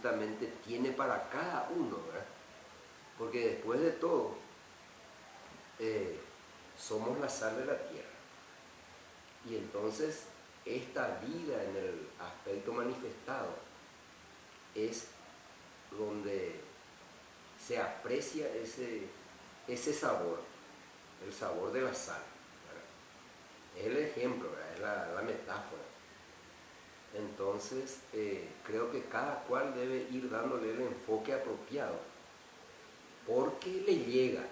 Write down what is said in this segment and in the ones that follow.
absolutamente tiene para cada uno, ¿verdad? Porque después de todo, somos la sal de la tierra. Y entonces, esta vida en el aspecto manifestado es donde se aprecia ese sabor, el sabor de la sal, ¿verdad? Es el ejemplo, ¿verdad? Es la metáfora. Entonces, creo que cada cual debe ir dándole el enfoque apropiado, porque le llega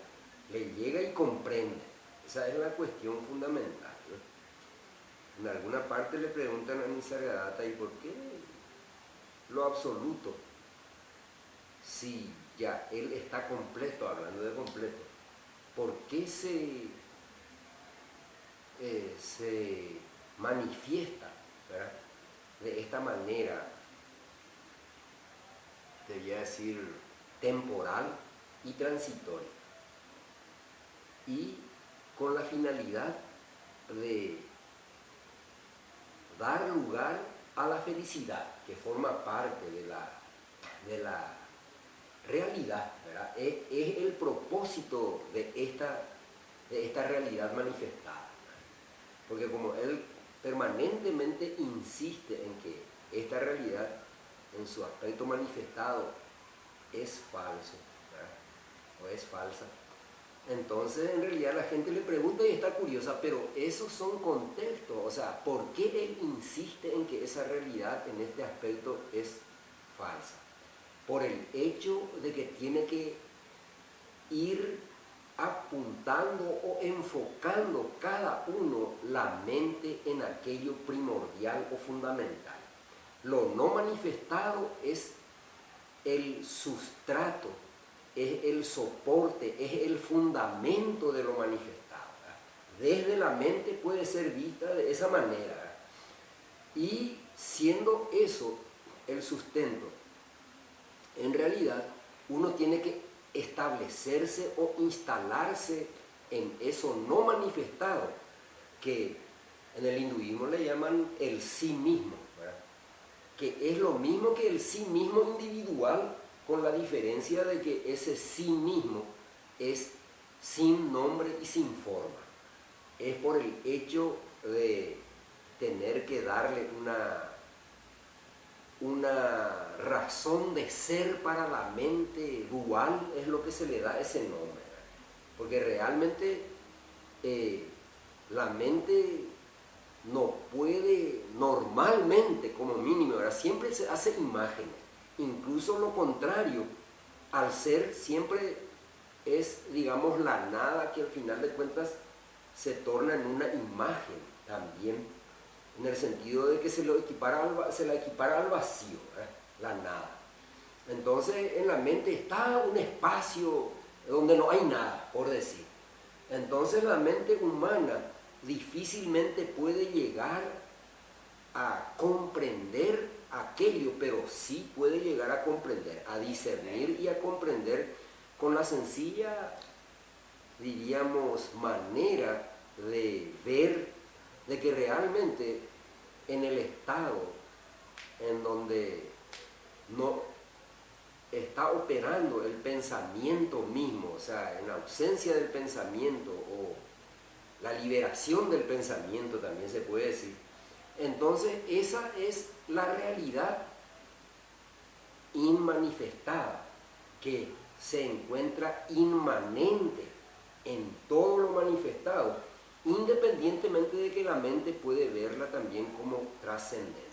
y comprende. Esa es la cuestión fundamental, ¿no? En alguna parte le preguntan a Nisargadatta, ¿y por qué lo absoluto? Si ya él está completo, hablando de completo, ¿por qué se manifiesta, ¿verdad?, de esta manera, debía decir, temporal y transitoria, y con la finalidad de dar lugar a la felicidad, que forma parte de la realidad, ¿verdad? Es el propósito de esta realidad manifestada. Porque como él permanentemente insiste en que esta realidad, en su aspecto manifestado, es falso, ¿verdad?, o es falsa, entonces en realidad la gente le pregunta y está curiosa, pero esos son contextos. O sea, ¿por qué él insiste en que esa realidad en este aspecto es falsa? Por el hecho de que tiene que ir apuntando o enfocando cada uno la mente en aquello primordial o fundamental. Lo no manifestado es el sustrato, es el soporte, es el fundamento de lo manifestado, ¿verdad? Desde la mente puede ser vista de esa manera, ¿verdad? Y siendo eso el sustento, en realidad uno tiene que establecerse o instalarse en eso no manifestado, que en el hinduismo le llaman el sí mismo, ¿verdad?, que es lo mismo que el sí mismo individual, con la diferencia de que ese sí mismo es sin nombre y sin forma. Es por el hecho de tener que darle una razón de ser para la mente dual, es lo que se le da ese nombre, ¿verdad? Porque realmente la mente no puede normalmente, como mínimo, ¿verdad?, siempre se hace imágenes. Incluso lo contrario, al ser siempre es, digamos, la nada, que al final de cuentas se torna en una imagen también, en el sentido de que se la equipara al vacío, ¿verdad?, la nada. Entonces en la mente está un espacio donde no hay nada, por decir. Entonces la mente humana difícilmente puede llegar a comprender aquello, pero sí puede llegar a comprender, a discernir y a comprender con la sencilla, diríamos, manera de ver de que realmente en el estado en donde no está operando el pensamiento mismo, o sea, en ausencia del pensamiento, o la liberación del pensamiento también se puede decir, entonces esa es la realidad inmanifestada, que se encuentra inmanente en todo lo manifestado, independientemente de que la mente puede verla también como trascendente.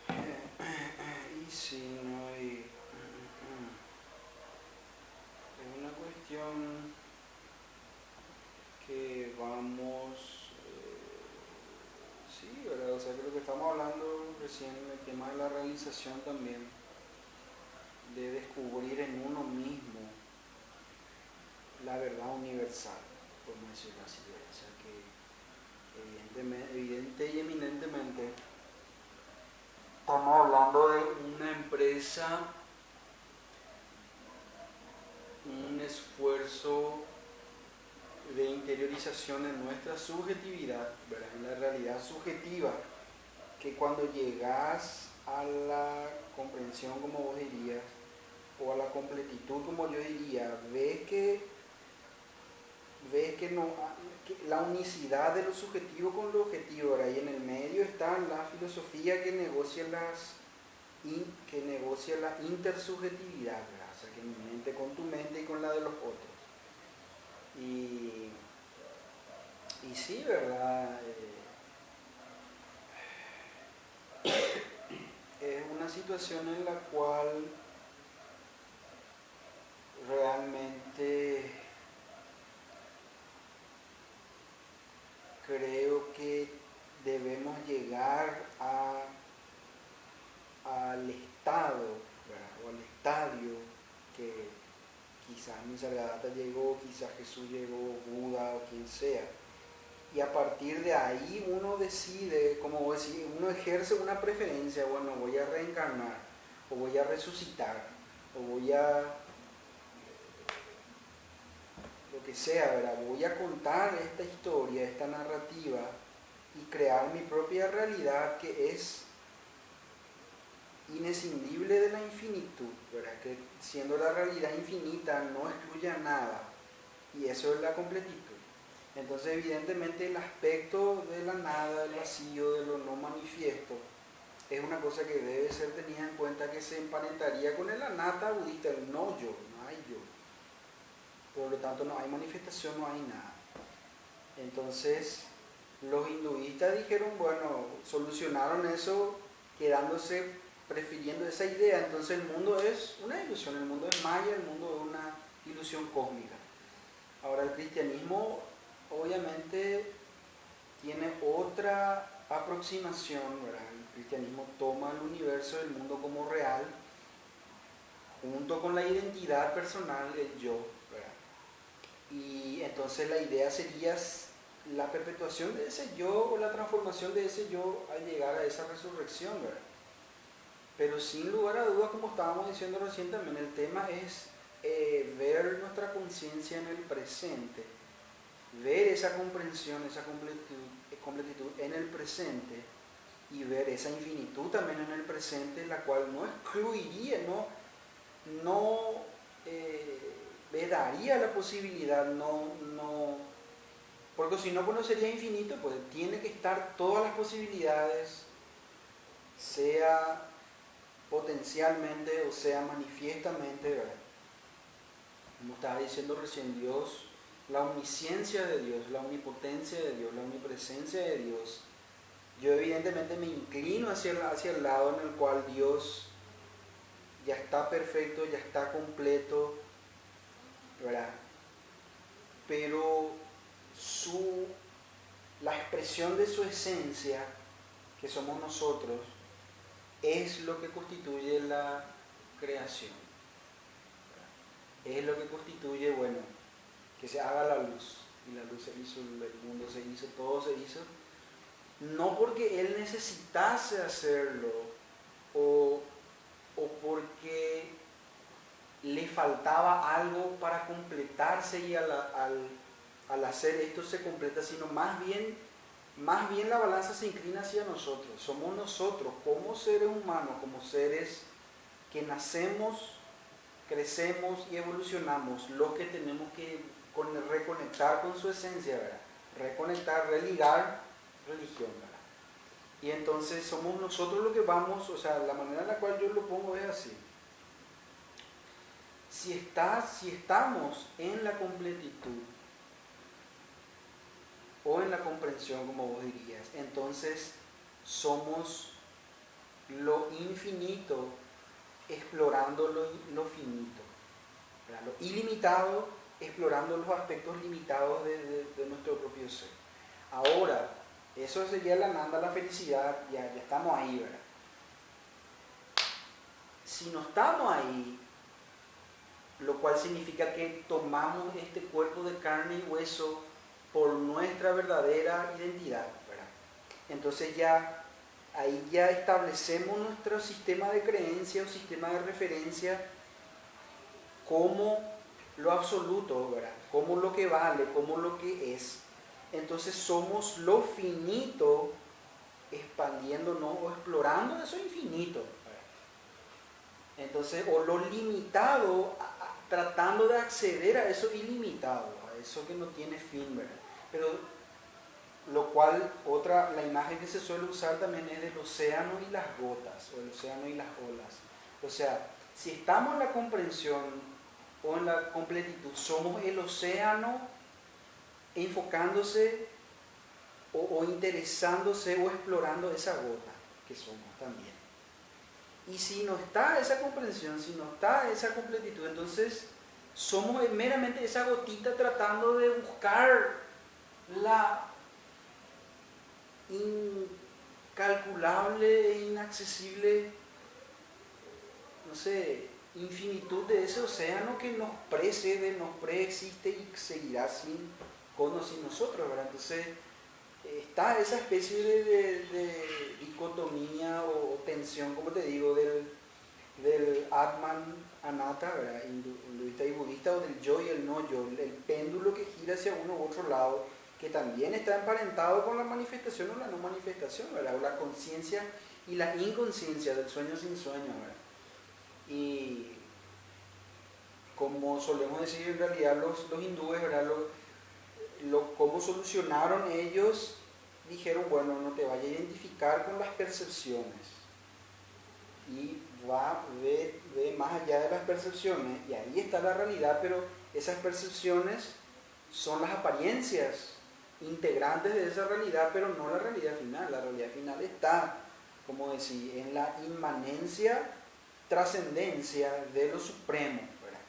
Y sí, no hay... Es una cuestión que vamos... sí, ¿verdad? O sea, creo que estamos hablando recién del tema de la realización también, de descubrir en uno mismo la verdad universal, por decirlo así. O sea, que evidente y eminentemente estamos hablando de una empresa, un esfuerzo de interiorización en nuestra subjetividad, ¿verdad?, en la realidad subjetiva, que cuando llegas a la comprensión, como vos dirías, o a la completitud, como yo diría, ves que, no, que la unicidad de lo subjetivo con lo objetivo, ¿verdad? Y en el medio está la filosofía que negocia que negocia la intersubjetividad, ¿verdad? O sea, que mi mente con tu mente y con la de los otros. Y sí, ¿verdad? Es una situación en la cual realmente creo que debemos llegar al estado, ¿verdad? O al estadio que quizás Nisargadatta llegó, quizás Jesús llegó, Buda o quien sea. Y a partir de ahí uno decide, como vos decís, uno ejerce una preferencia, bueno, voy a reencarnar, o voy a resucitar, o voy a, lo que sea, ¿verdad? Voy a contar esta historia, esta narrativa, y crear mi propia realidad que es inescindible de la infinitud, ¿verdad? Que siendo la realidad infinita no excluye a nada, y eso es la completitud. Entonces, evidentemente, el aspecto de la nada, del vacío, de lo no manifiesto, es una cosa que debe ser tenida en cuenta, que se emparentaría con el anatta budista, el no yo, no hay yo. Por lo tanto, no hay manifestación, no hay nada. Entonces, los hinduistas dijeron, bueno, solucionaron eso quedándose, prefiriendo esa idea. Entonces, el mundo es una ilusión, el mundo es maya, el mundo es una ilusión cósmica. Ahora, el cristianismo obviamente tiene otra aproximación, ¿verdad? El cristianismo toma el universo, el mundo como real, junto con la identidad personal del yo, ¿verdad? Y entonces la idea sería la perpetuación de ese yo o la transformación de ese yo al llegar a esa resurrección, ¿verdad? Pero sin lugar a dudas, como estábamos diciendo recién también, el tema es ver nuestra conciencia en el presente, ver esa comprensión, esa completitud en el presente, y ver esa infinitud también en el presente, la cual no excluiría, no daría la posibilidad, porque si no, pues no sería infinito, pues tiene que estar todas las posibilidades, sea potencialmente o sea manifiestamente, ¿verdad? Como estaba diciendo recién, Dios, la omnisciencia de Dios, la omnipotencia de Dios, la omnipresencia de Dios, yo evidentemente me inclino hacia el lado en el cual Dios ya está perfecto, ya está completo, ¿verdad? Pero la expresión de su esencia, que somos nosotros, es lo que constituye la creación. Es lo que constituye, bueno, que se haga la luz. Y la luz se hizo, el mundo se hizo, todo se hizo. No porque Él necesitase hacerlo o porque le faltaba algo para completarse, y al hacer esto se completa, sino más bien la balanza se inclina hacia nosotros. Somos nosotros como seres humanos, como seres que nacemos, crecemos y evolucionamos, los que tenemos que reconectar con su esencia, ¿verdad? Reconectar, religar religión, ¿verdad? Y entonces somos nosotros los que vamos, o sea, la manera en la cual yo lo pongo es así. Si estamos en la completitud o en la comprensión, como vos dirías, entonces somos lo infinito explorando lo finito, ¿verdad? Lo ilimitado explorando los aspectos limitados de nuestro propio ser. Ahora, eso sería la nanda, la felicidad, ya estamos ahí, ¿verdad? Si no estamos ahí, lo cual significa que tomamos este cuerpo de carne y hueso por nuestra verdadera identidad, ¿verdad? Entonces ahí ya establecemos nuestro sistema de creencia o sistema de referencia como lo absoluto, ¿verdad? Como lo que vale, como lo que es. Entonces somos lo finito expandiéndonos o explorando eso infinito. Entonces, o lo limitado, tratando de acceder a eso ilimitado, a eso que no tiene fin, ¿verdad? Pero lo cual, la imagen que se suele usar también es del océano y las gotas, o el océano y las olas. O sea, si estamos en la comprensión o en la completitud, somos el océano enfocándose o interesándose o explorando esa gota que somos también. Y si no está esa comprensión, si no está esa completitud, entonces somos meramente esa gotita tratando de buscar la incalculable e inaccesible, no sé, infinitud de ese océano que nos precede, nos preexiste y seguirá con o sin nosotros, ¿verdad? Entonces está esa especie de dicotomía o tensión, como te digo, del Atman Anatta, ¿verdad? Hinduista y budista, o del yo y el no yo, el péndulo que gira hacia uno u otro lado, que también está emparentado con la manifestación o la no manifestación, ¿verdad? O la conciencia y la inconsciencia del sueño sin sueño, ¿verdad? Y como solemos decir en realidad los hindúes, ¿verdad? Cómo solucionaron ellos, dijeron, bueno, no te vayas a identificar con las percepciones y ve más allá de las percepciones, y ahí está la realidad, pero esas percepciones son las apariencias integrantes de esa realidad, pero no la realidad final. La realidad final está, como decía, en la inmanencia, trascendencia de lo supremo, ¿verdad?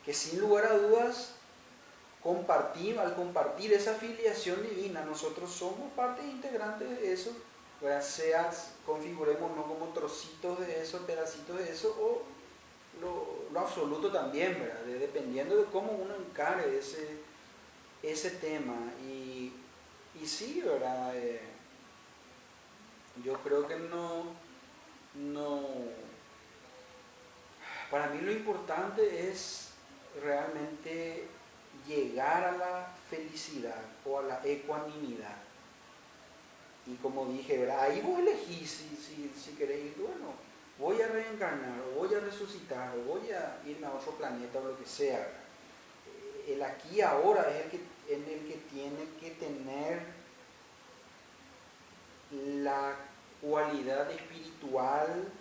Que sin lugar a dudas, al compartir esa filiación divina, nosotros somos parte integrante de eso, ¿verdad? Configurémonos como trocitos de eso, pedacitos de eso, o lo absoluto también, ¿verdad? Dependiendo de cómo uno encare ese tema. Y sí, ¿verdad? Yo creo que no. Para mí lo importante es realmente llegar a la felicidad o a la ecuanimidad. Y como dije, ¿verdad? Ahí vos elegís si querés ir, bueno, voy a reencarnar, o voy a resucitar, o voy a irme a otro planeta, o lo que sea, ¿verdad? El aquí y ahora es en el que tiene que tener la cualidad espiritual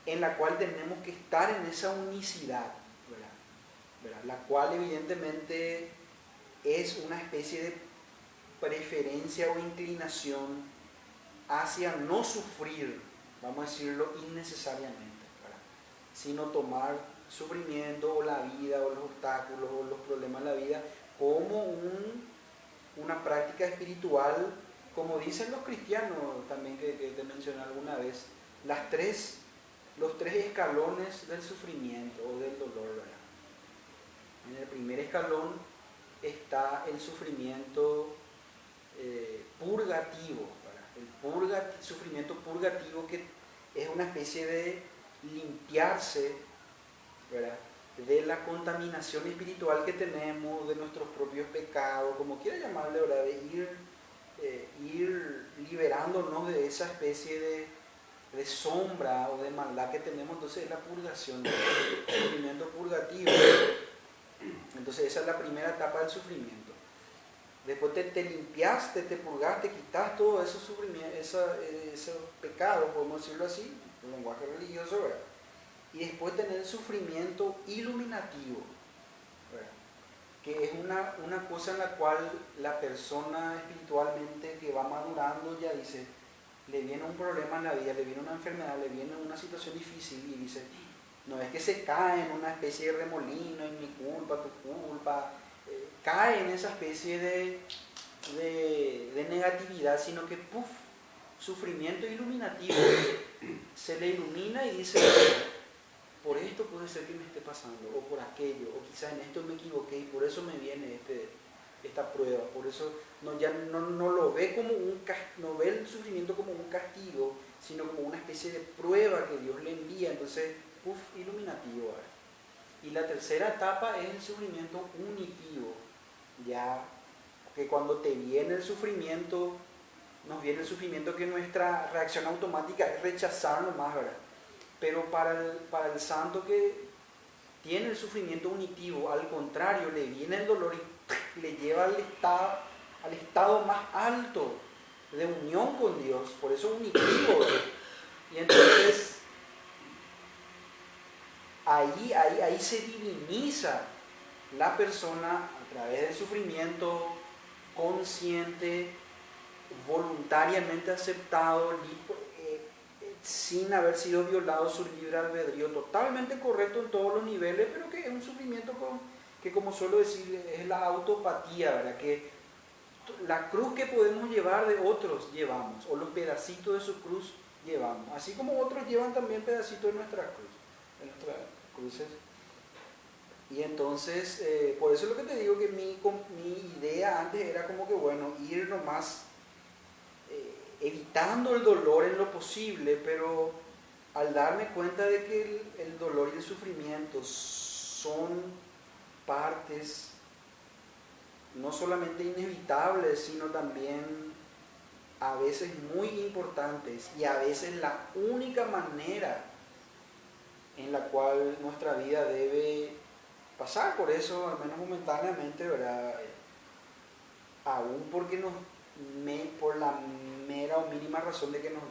en la cual tenemos que estar en esa unicidad, ¿verdad? La cual evidentemente es una especie de preferencia o inclinación hacia no sufrir, vamos a decirlo, innecesariamente, ¿verdad? Sino tomar sufrimiento o la vida o los obstáculos o los problemas de la vida como una práctica espiritual, como dicen los cristianos también, que te mencioné alguna vez, los tres escalones del sufrimiento o del dolor, ¿verdad? En el primer escalón está el sufrimiento purgativo, ¿verdad? El sufrimiento purgativo, que es una especie de limpiarse, ¿verdad?, de la contaminación espiritual que tenemos, de nuestros propios pecados, como quiera llamarle, ¿verdad?, de ir liberándonos de esa especie de sombra o de maldad que tenemos. Entonces es la purgación, el sufrimiento purgativo. Entonces esa es la primera etapa del sufrimiento. Después te limpiaste, te purgaste, quitas todo esos sufrimientos, esos pecados, podemos decirlo así, en lenguaje religioso, ¿verdad? Y después tener el sufrimiento iluminativo, ¿verdad?, que es una cosa en la cual la persona espiritualmente que va madurando ya dice, le viene un problema en la vida, le viene una enfermedad, le viene una situación difícil, y dice, no es que se cae en una especie de remolino, en mi culpa, tu culpa, cae en esa especie de negatividad, sino que sufrimiento iluminativo, se le ilumina y dice, por esto puede ser que me esté pasando, o por aquello, o quizás en esto me equivoqué y por eso me viene esta prueba. Por eso ya no lo ve no ve el sufrimiento como un castigo, sino como una especie de prueba que Dios le envía. Entonces, iluminativo, ¿verdad? Y la tercera etapa es el sufrimiento unitivo, ya que cuando te viene el sufrimiento, nos viene el sufrimiento, que nuestra reacción automática es rechazar nomás, ¿verdad? Pero para el santo que tiene el sufrimiento unitivo, al contrario, le viene el dolor y le lleva al estado más alto de unión con Dios, por eso unitivo, ¿verdad? Y entonces ahí se diviniza la persona a través del sufrimiento consciente, voluntariamente aceptado, sin haber sido violado su libre albedrío, totalmente correcto en todos los niveles, pero que es un sufrimiento que, como suelo decir, es la autopatía, ¿verdad? Que la cruz que podemos llevar de otros llevamos, o los pedacitos de su cruz llevamos, así como otros llevan también pedacitos de nuestra cruz, de nuestras cruces. Y entonces, por eso es lo que te digo, que mi idea antes era como que, bueno, ir nomás evitando el dolor en lo posible, pero al darme cuenta de que el dolor y el sufrimiento son partes no solamente inevitables, sino también a veces muy importantes, y a veces la única manera en la cual nuestra vida debe pasar por eso, al menos momentáneamente, ¿verdad? Aún porque por la mera o mínima razón de que nos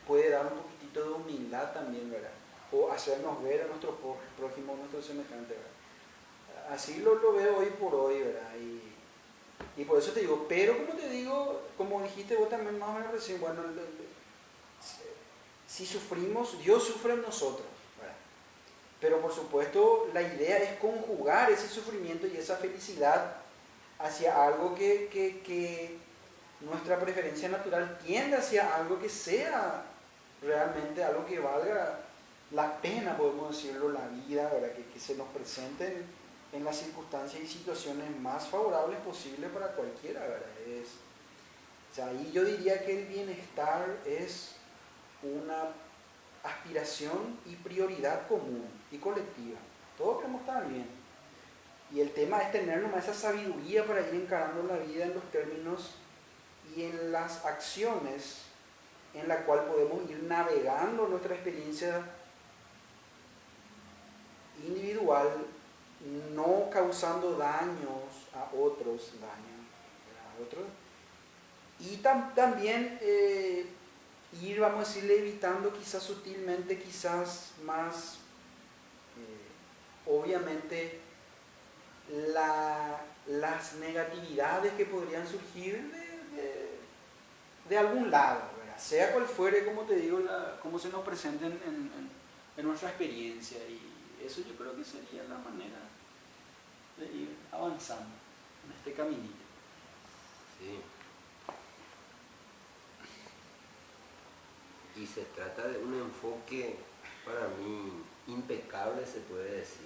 puede dar un poquitito de humildad también, ¿verdad? O hacernos ver a nuestro prójimo, a nuestro semejante, ¿verdad? Así lo veo hoy por hoy, ¿verdad? Y por eso te digo, pero como te digo, como dijiste vos también más o menos recién, bueno, si sufrimos, Dios sufre en nosotros, ¿verdad? Pero por supuesto la idea es conjugar ese sufrimiento y esa felicidad hacia algo que nuestra preferencia natural tiende hacia algo que sea realmente algo que valga la pena, podemos decirlo, la vida, ¿verdad? Que se nos presenten en las circunstancias y situaciones más favorables posibles para cualquiera, ¿verdad? O sea, ahí yo diría que el bienestar es una aspiración y prioridad común y colectiva. Todos queremos estar bien. Y el tema es tener nomás esa sabiduría para ir encarando la vida en los términos y en las acciones en la cual podemos ir navegando nuestra experiencia individual, no causando daños a otros, y también ir, vamos a decirle, evitando quizás sutilmente, quizás más obviamente las negatividades que podrían surgir de algún lado, ¿verdad? Sea cual fuere, como te digo, cómo se nos presenten en nuestra experiencia, y eso yo creo que sería la manera de ir avanzando en este caminito. Sí. Y se trata de un enfoque, para mí, impecable, se puede decir.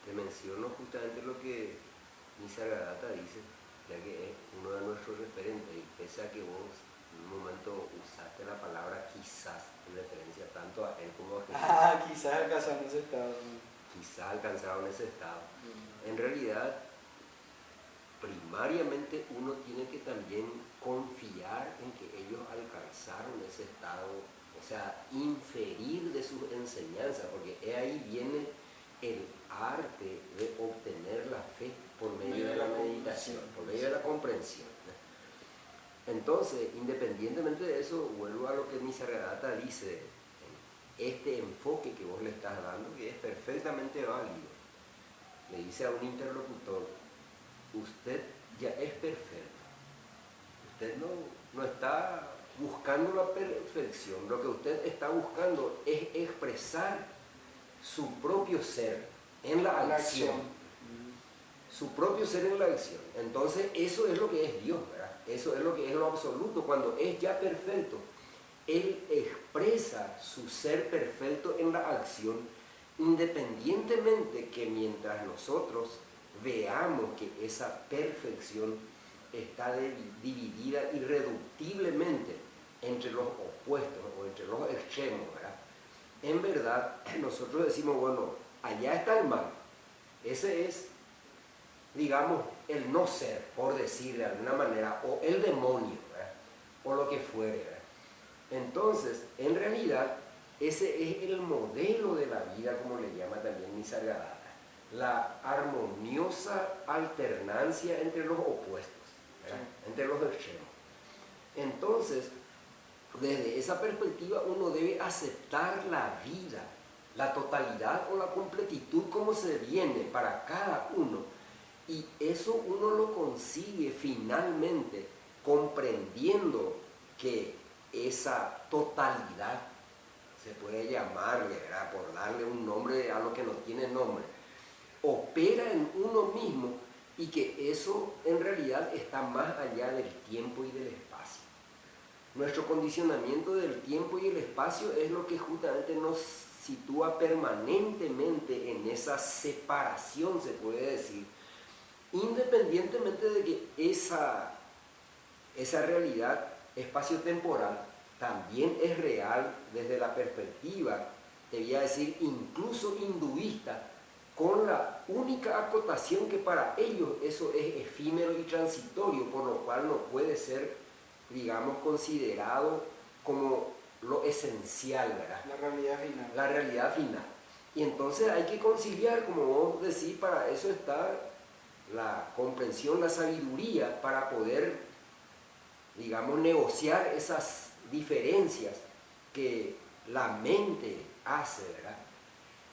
Te menciono justamente lo que Nisargadatta dice, ya que es uno de nuestros referentes, y pese a que vos en un momento usaste la palabra quizás en referencia tanto a él como a Jesús. Quizás alcanzaron ese estado. Quizás alcanzaron ese estado. En realidad, primariamente uno tiene que también confiar en que ellos alcanzaron ese estado, o sea, inferir de sus enseñanzas, porque ahí viene el arte de obtener la fe por medio de la meditación, por medio de la comprensión. Entonces, independientemente de eso, vuelvo a lo que Nisargadatta dice, este enfoque que vos le estás dando, que es perfectamente válido. Le dice a un interlocutor, usted ya es perfecto, usted no está buscando la perfección, lo que usted está buscando es expresar su propio ser en la acción, su propio ser en la acción. Entonces eso es lo que es Dios, ¿verdad? Eso es lo que es lo absoluto. Cuando es ya perfecto, Él expresa su ser perfecto en la acción, independientemente que mientras nosotros veamos que esa perfección está dividida irreductiblemente entre los opuestos o entre los extremos, ¿verdad? En verdad, nosotros decimos, bueno, allá está el mal. Ese es, digamos, el no ser, por decir de alguna manera, o el demonio, ¿verdad? O lo que fuere, ¿verdad? Entonces, en realidad, ese es el modelo de la vida, como le llama también Nisargadatta, la armoniosa alternancia entre los opuestos, ¿verdad? Entre los extremos. Entonces, desde esa perspectiva uno debe aceptar la vida, la totalidad o la completitud como se viene para cada uno, y eso uno lo consigue finalmente comprendiendo que esa totalidad, se puede llamarle, ¿verdad?, por darle un nombre a lo que no tiene nombre, opera en uno mismo, y que eso en realidad está más allá del tiempo y del espacio. Nuestro condicionamiento del tiempo y el espacio es lo que justamente nos sitúa permanentemente en esa separación, se puede decir, independientemente de que esa realidad espacio-temporal también es real desde la perspectiva, te voy a decir, incluso hinduista, con la única acotación que para ellos eso es efímero y transitorio, por lo cual no puede ser, digamos, considerado como lo esencial, ¿verdad? La realidad final. La realidad final. Y entonces hay que conciliar, como vos decís, para eso está la comprensión, la sabiduría, para poder, digamos, negociar esas diferencias que la mente hace, ¿verdad?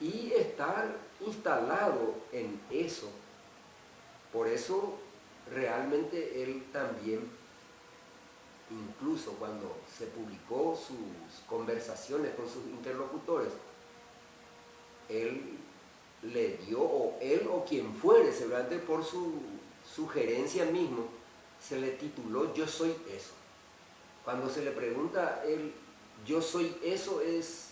Y estar instalado en eso. Por eso realmente él también, incluso cuando se publicó sus conversaciones con sus interlocutores, él le dio, o él o quien fuere, seguramente por su sugerencia mismo, se le tituló Yo soy eso. Cuando se le pregunta él, yo soy eso, ¿es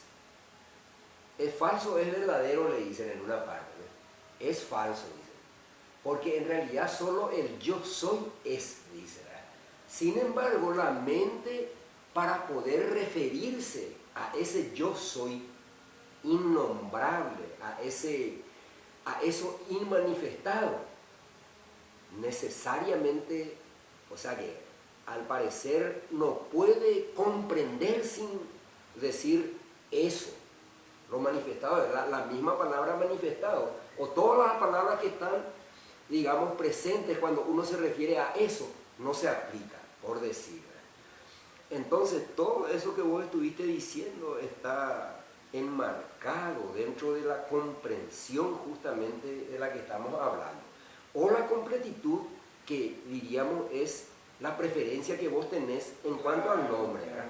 falso o es verdadero?, le dicen en una parte, ¿no? Es falso, dicen, porque en realidad solo el yo soy es, dice, ¿verdad? Sin embargo, la mente, para poder referirse a ese yo soy innombrable, a eso inmanifestado, necesariamente, o sea que al parecer no puede comprender sin decir eso, lo manifestado, la misma palabra manifestado, o todas las palabras que están, digamos, presentes cuando uno se refiere a eso, no se aplica, por decir. Entonces, todo eso que vos estuviste diciendo está enmarcado dentro de la comprensión justamente de la que estamos hablando, o la completitud, que diríamos es la preferencia que vos tenés en cuanto al nombre, ¿verdad?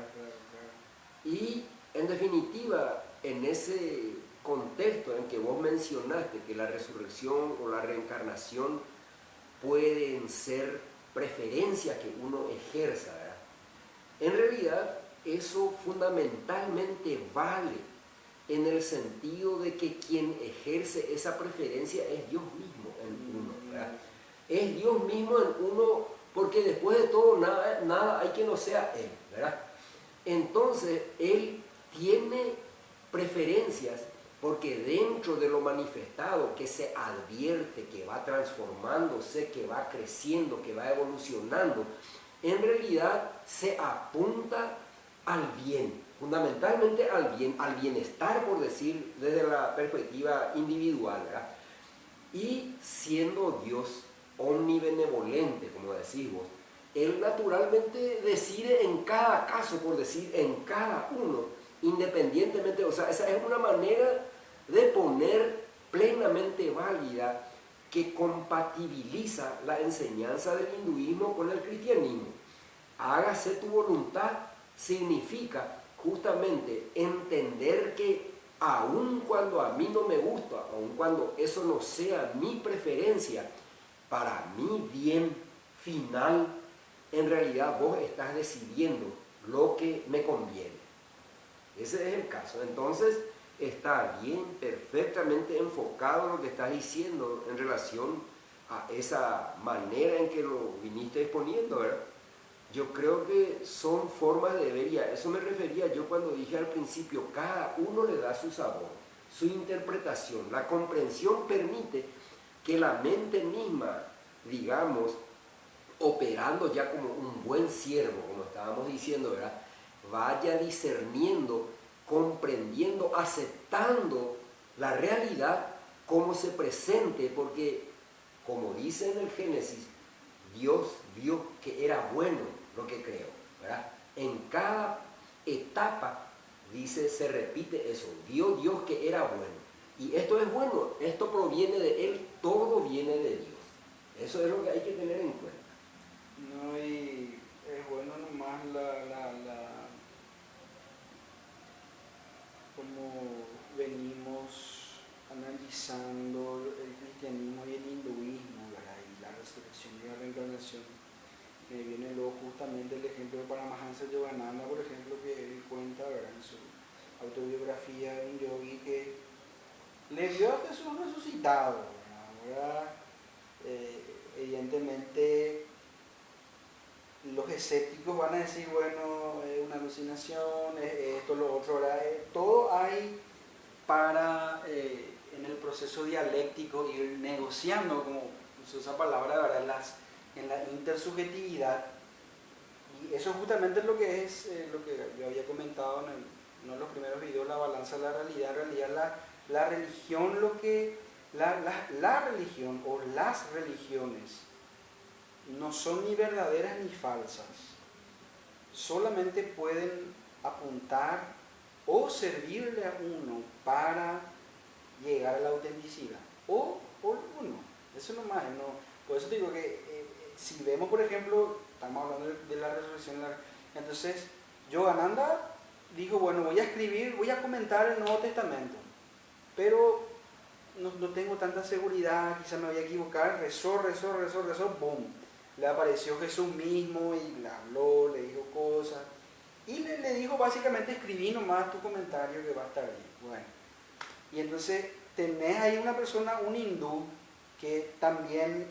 Y en definitiva, en ese contexto en que vos mencionaste que la resurrección o la reencarnación pueden ser preferencias que uno ejerza, ¿verdad? En realidad eso fundamentalmente vale en el sentido de que quien ejerce esa preferencia es Dios mismo en uno, ¿verdad? Es Dios mismo en uno, porque después de todo nada hay que no sea Él, ¿verdad? Entonces Él tiene preferencias porque dentro de lo manifestado, que se advierte, que va transformándose, que va creciendo, que va evolucionando, en realidad se apunta al bien, fundamentalmente al bien, al bienestar, por decir, desde la perspectiva individual, ¿verdad? Y siendo Dios omnibenevolente, como decís vos, Él naturalmente decide en cada caso, por decir, en cada uno, independientemente, o sea, esa es una manera de poner plenamente válida que compatibiliza la enseñanza del hinduismo con el cristianismo. Hágase tu voluntad significa justamente entender que aun cuando a mí no me gusta, aun cuando eso no sea mi preferencia, para mi bien final, en realidad vos estás decidiendo lo que me conviene. Ese es el caso. Entonces está bien, perfectamente enfocado lo que estás diciendo en relación a esa manera en que lo viniste exponiendo, ¿verdad? Yo creo que son formas de ver, y a eso me refería yo cuando dije al principio, cada uno le da su sabor, su interpretación. La comprensión permite que la mente misma digamos, operando ya como un buen siervo, como estábamos diciendo, ¿verdad? Vaya discerniendo, comprendiendo, aceptando la realidad como se presente, porque como dice en el Génesis, Dios vio que era bueno lo que creó, ¿verdad? En cada etapa, dice, se repite eso, vio Dios que era bueno. Y esto es bueno, esto proviene de Él, todo viene de Dios. Eso es lo que hay que tener en cuenta. No, y es bueno nomás como venimos analizando el cristianismo y el hinduismo, ¿verdad? Y la resurrección y la reencarnación. Me viene luego justamente el ejemplo de Paramahansa Yogananda, por ejemplo, que él cuenta, ¿verdad? En su autobiografía de un yogi que le vio a Jesús resucitado, ¿verdad? Evidentemente los escépticos van a decir, bueno, es una alucinación, es esto, lo otro, ¿verdad? Todo hay para, en el proceso dialéctico, ir negociando, como se usa palabra, ¿verdad? En la intersubjetividad. Y eso justamente es lo que es, lo que yo había comentado en uno de los primeros videos, la balanza de la realidad. En realidad la religión, la religión o las religiones no son ni verdaderas ni falsas, solamente pueden apuntar o servirle a uno para llegar a la autenticidad, o por uno, eso nomás, no. Por eso digo que si vemos, por ejemplo, estamos hablando de la resurrección, entonces Yogananda dijo, bueno, voy a escribir, voy a comentar el Nuevo Testamento, pero no tengo tanta seguridad, quizás me voy a equivocar, rezó, boom, le apareció Jesús mismo y le habló, le dijo cosas, y le dijo básicamente, escribí nomás tu comentario que va a estar bien. Bueno, y entonces tenés ahí una persona, un hindú, que también,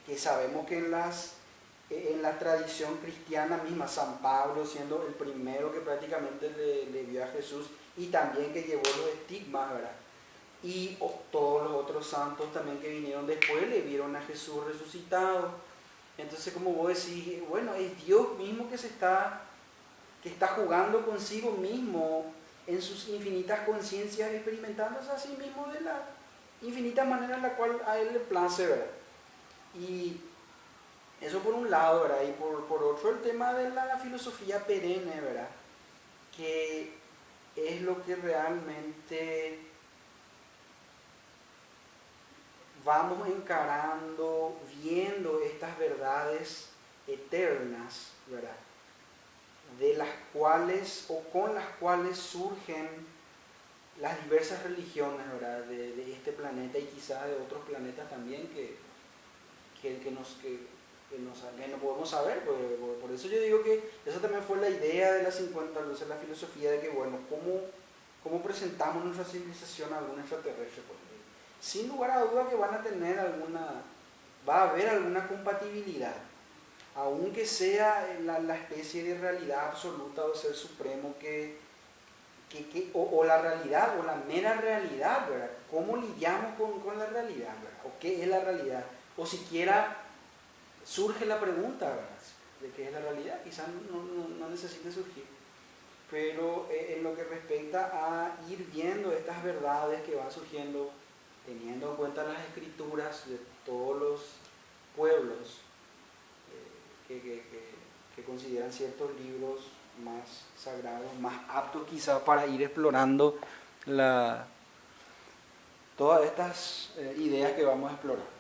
que sabemos que en la tradición cristiana misma, San Pablo siendo el primero que prácticamente le vio a Jesús y también que llevó los estigmas, ¿verdad? Y todos los otros santos también que vinieron después le vieron a Jesús resucitado. Entonces, como vos decís, bueno, es Dios mismo que está jugando consigo mismo en sus infinitas conciencias, experimentándose a sí mismo de la infinita manera en la cual a Él le place, ¿verdad? Y eso por un lado, ¿verdad? Y por otro el tema de la filosofía perenne, ¿verdad? Que es lo que realmente vamos encarando, viendo estas verdades eternas, ¿verdad? De las cuales o con las cuales surgen las diversas religiones, ¿verdad? De este planeta y quizás de otros planetas también que no podemos saber. Por eso yo digo que esa también fue la idea de las 50 luces, la filosofía de que, bueno, ¿cómo presentamos nuestra civilización a algún extraterrestre? Sin lugar a duda que va a haber alguna compatibilidad, aunque sea la especie de realidad absoluta o ser supremo o la realidad o la mera realidad, ¿verdad? ¿Cómo lidiamos con la realidad, ¿verdad? ¿O qué es la realidad? O siquiera surge la pregunta, ¿verdad? De qué es la realidad, quizás no necesite surgir. Pero en lo que respecta a ir viendo estas verdades que van surgiendo, teniendo en cuenta las escrituras de todos los pueblos que consideran ciertos libros más sagrados, más aptos quizás para ir explorando todas estas ideas que vamos a explorar.